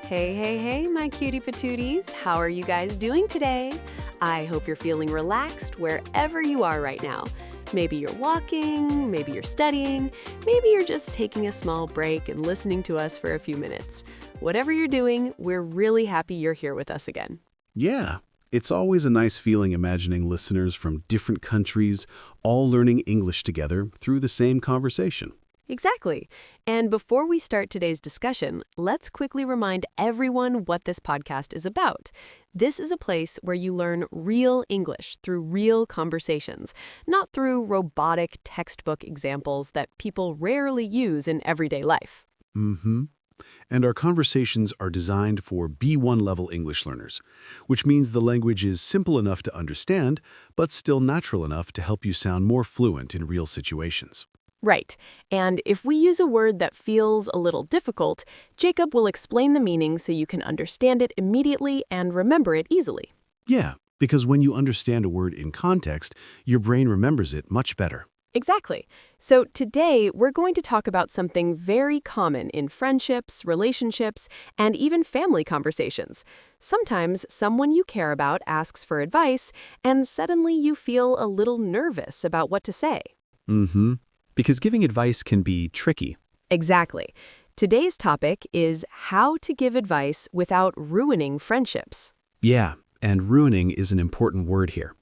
Hey, hey, hey, my cutie patooties. How are you guys doing today? I hope you're feeling relaxed wherever you are right now. Maybe you're walking, maybe you're studying, maybe you're just taking a small break and listening to us for a few minutes. Whatever you're doing, we're really happy you're here with us again. Yeah, it's always a nice feeling imagining listeners from different countries all learning English together through the same conversation. Exactly. And before we start today's discussion, let's quickly remind everyone what this podcast is about. This is a place where you learn real English through real conversations, not through robotic textbook examples that people rarely use in everyday life. Mm-hmm. And our conversations are designed for B1 level English learners, which means the language is simple enough to understand, but still natural enough to help you sound more fluent in real situations. Right. And if we use a word that feels a little difficult, Jacob will explain the meaning so you can understand it immediately and remember it easily. Yeah, because when you understand a word in context, your brain remembers it much better. Exactly. So today, we're going to talk about something very common in friendships, relationships, and even family conversations. Sometimes someone you care about asks for advice, and suddenly you feel a little nervous about what to say. Mm-hmm. Because giving advice can be tricky. Exactly. Today's topic is how to give advice without ruining friendships. Yeah, and ruining is an important word here.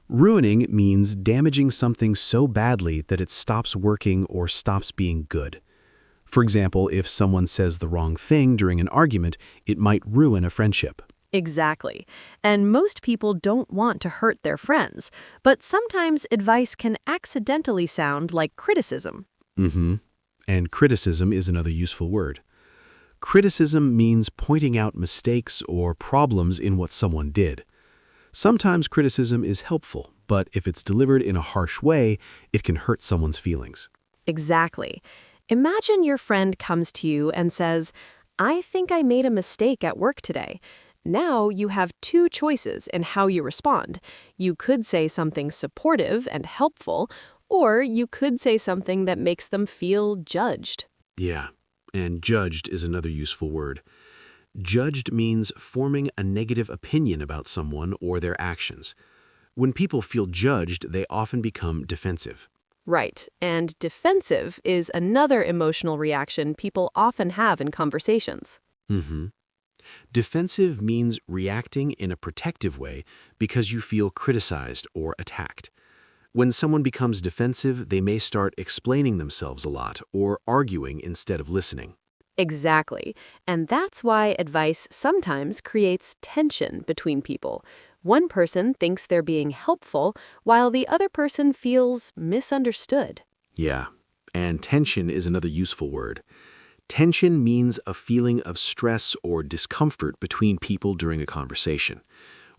Ruining means damaging something so badly that it stops working or stops being good. For example, if someone says the wrong thing during an argument, it might ruin a friendship. Exactly. And most people don't want to hurt their friends, but sometimes advice can accidentally sound like criticism. Mm-hmm. And criticism is another useful word. Criticism means pointing out mistakes or problems in what someone did. Sometimes criticism is helpful, but if it's delivered in a harsh way, it can hurt someone's feelings. Exactly. Imagine your friend comes to you and says, "I think I made a mistake at work today." Now you have two choices in how you respond. You could say something supportive and helpful, or you could say something that makes them feel judged. Yeah, and judged is another useful word. Judged means forming a negative opinion about someone or their actions. When people feel judged, they often become defensive. Right, and defensive is another emotional reaction people often have in conversations. Mm-hmm. Defensive means reacting in a protective way because you feel criticized or attacked. When someone becomes defensive, they may start explaining themselves a lot or arguing instead of listening. Exactly, and that's why advice sometimes creates tension between people. One person thinks they're being helpful, while the other person feels misunderstood. Yeah, and tension is another useful word. Tension means a feeling of stress or discomfort between people during a conversation.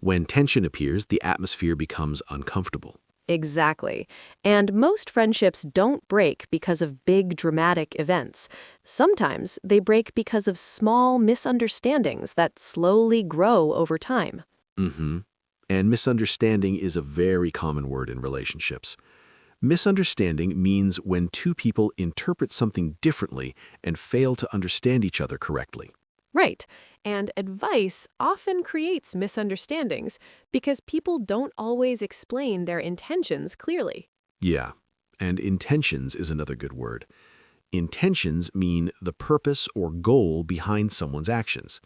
When tension appears, the atmosphere becomes uncomfortable. Exactly. And most friendships don't break because of big dramatic events. Sometimes they break because of small misunderstandings that slowly grow over time. Mm-hmm. And misunderstanding is a very common word in relationships. Misunderstanding means when two people interpret something differently and fail to understand each other correctly. Right. And advice often creates misunderstandings because people don't always explain their intentions clearly. Yeah, and intentions is another good word. Intentions mean the purpose or goal behind someone's actions.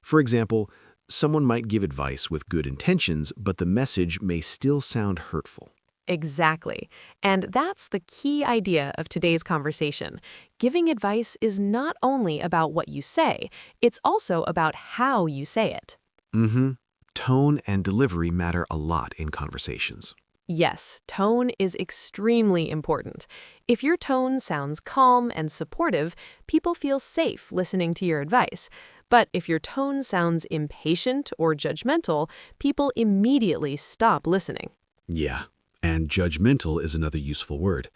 For example, someone might give advice with good intentions, but the message may still sound hurtful. Exactly. And that's the key idea of today's conversation. Giving advice is not only about what you say, it's also about how you say it. Mm-hmm. Tone and delivery matter a lot in conversations. Yes, tone is extremely important. If your tone sounds calm and supportive, people feel safe listening to your advice. But if your tone sounds impatient or judgmental, people immediately stop listening. Yeah, and judgmental is another useful word.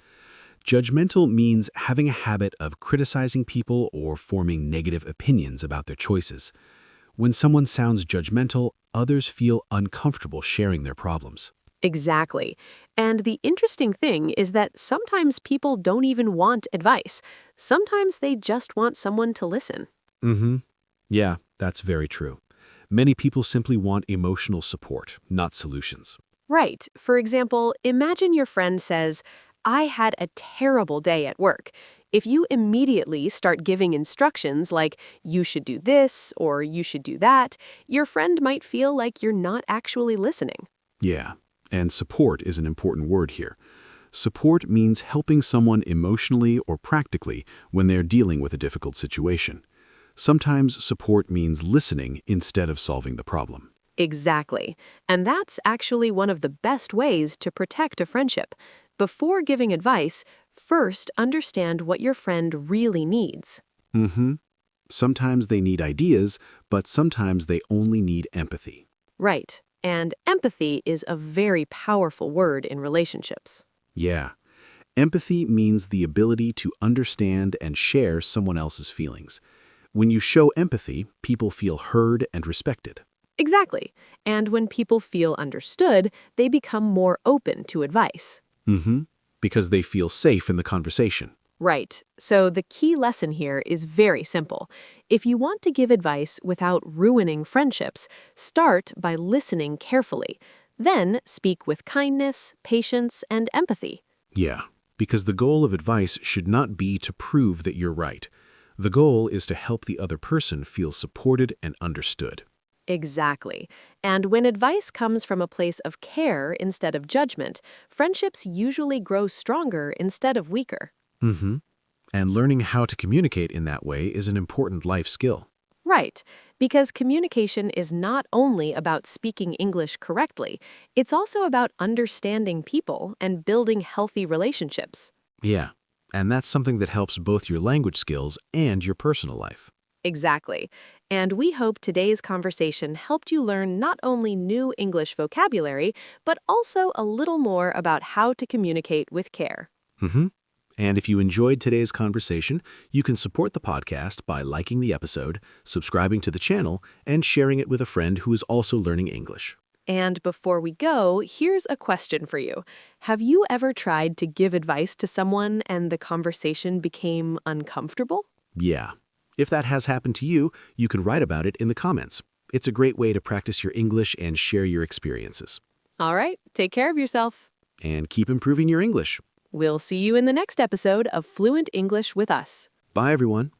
Judgmental means having a habit of criticizing people or forming negative opinions about their choices. When someone sounds judgmental, others feel uncomfortable sharing their problems. Exactly. And the interesting thing is that sometimes people don't even want advice. Sometimes they just want someone to listen. Mm-hmm. Yeah, that's very true. Many people simply want emotional support, not solutions. Right. For example, imagine your friend says, I had a terrible day at work. If you immediately start giving instructions like, you should do this or you should do that, your friend might feel like you're not actually listening. Yeah, and support is an important word here. Support means helping someone emotionally or practically when they're dealing with a difficult situation. Sometimes support means listening instead of solving the problem. Exactly. And that's actually one of the best ways to protect a friendship. Before giving advice, first understand what your friend really needs. Mm-hmm. Sometimes they need ideas, but sometimes they only need empathy. Right. And empathy is a very powerful word in relationships. Yeah. Empathy means the ability to understand and share someone else's feelings. When you show empathy, people feel heard and respected. Exactly. And when people feel understood, they become more open to advice. Mm-hmm. Because they feel safe in the conversation. Right. So the key lesson here is very simple. If you want to give advice without ruining friendships, start by listening carefully. Then speak with kindness, patience, and empathy. Yeah. Because the goal of advice should not be to prove that you're right. The goal is to help the other person feel supported and understood. Exactly. And when advice comes from a place of care instead of judgment, friendships usually grow stronger instead of weaker. Mm-hmm. And learning how to communicate in that way is an important life skill. Right, because communication is not only about speaking English correctly, it's also about understanding people and building healthy relationships. Yeah. And that's something that helps both your language skills and your personal life. Exactly. And we hope today's conversation helped you learn not only new English vocabulary, but also a little more about how to communicate with care. Mm-hmm. And if you enjoyed today's conversation, you can support the podcast by liking the episode, subscribing to the channel, and sharing it with a friend who is also learning English. And before we go, here's a question for you. Have you ever tried to give advice to someone and the conversation became uncomfortable? Yeah. If that has happened to you, you can write about it in the comments. It's a great way to practice your English and share your experiences. All right, take care of yourself. And keep improving your English. We'll see you in the next episode of Fluent English with Us. Bye, everyone.